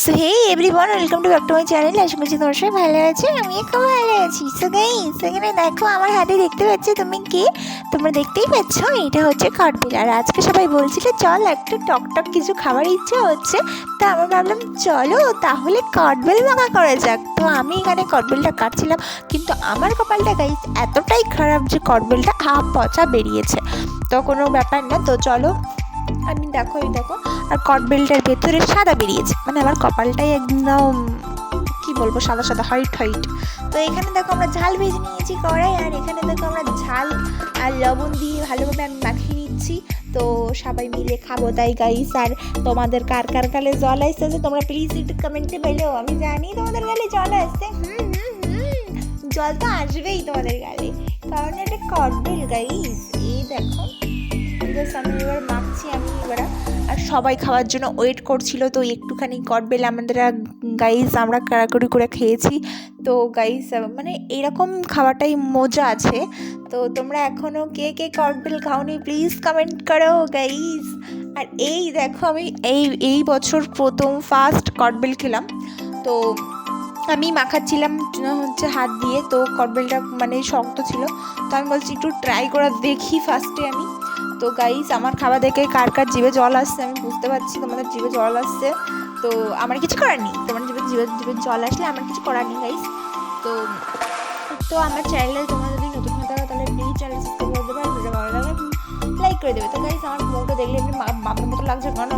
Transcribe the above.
So hey everyone, welcome to back to my channel. আশা করছি তোমার সবাই ভালো আছে, আমি খুব ভালো আছি। সো গাইস, এখানে দেখো আমার হাতে দেখতে পাচ্ছ তুমি কি, তোমরা দেখতেই পাচ্ছ এটা হচ্ছে কাঠবেল। আর আজকে সবাই বলছিল চল একটা টকটক কিছু খাবার ইচ্ছে হচ্ছে, তা আমি ভাবলাম চলো তাহলে কাঠবেল মাখা করা যাক। তো আমি এখানে কাঠবেলটা কাটছিলাম, কিন্তু আমার কপালটা গাইস এতটাই খারাপ যে কাঠবেলটা হাফ পচা বেরিয়েছে। তো কোনো ব্যাপার না, তো চলো আমি দেখো এই দেখো। আর কটবেলটার ভেতরে সাদা বেরিয়েছে, মানে আমার কপালটাই একদম কি বলবো, সাদা সাদা হোয়াইট হোয়াইট। তো এখানে দেখো আমরা ঝাল ভেজে নিয়েছি কড়াই, আর এখানে দেখো আমরা ঝাল আর লবণ দিয়ে ভালোভাবে আমি মাখিয়ে নিচ্ছি। তো সবাই মিলে খাবো তাই গাইস। আর তোমাদের কার কার গালে জল আসতেছে তোমরা প্লিজ একটু কমেন্টে বলো। আমি জানি তোমাদের গালে জল আসছে, জল তো আসবেই তোমাদের গালে, কারণ এটা কটবেল গাইস। এই দেখো আমি এবার মাখছি আমি এবার। আর সবাই খাওয়ার জন্য ওয়েট করছিল, তো একটুখানি কটবেল আমাদের গাইস আমরা কাড়াকাড়ি করে খেয়েছি। তো গাইস মানে এইরকম খাওয়াটাই মজা আছে। তো তোমরা এখনও কে কে কটবেল খাওনি প্লিজ কমেন্ট করো গাইস। আর এই দেখো আমি এই বছর প্রথম ফার্স্ট কটবেল খেলাম। তো আমি মাখাচ্ছিলাম হচ্ছে হাত দিয়ে, তো কটবেলটা মানে শক্ত ছিল, তো আমি বলছি একটু ট্রাই করে দেখি ফার্স্টে আমি। তো গাইস আমার খাওয়া দেখে কার কার জিভে জল আসছে আমি বুঝতে পারছি, তোমাদের জিভে জল আসছে। তো আমার কিছু করার নেই, তোমার জিভে জিভে জিভে জল আসলে আমার কিছু করার নেই গাইস। তো তো আমার চ্যানেলে তোমরা যদি নতুন হয়ে থাকো তাহলে প্লিজ চ্যানেল সাবস্ক্রাইব করে দেবে, আর ভিডিও ভালো লাগে লাইক করে দেবে। তো গাইস আমার মুখটা দেখলে এমনি মামার মতো লাগছে, কারণ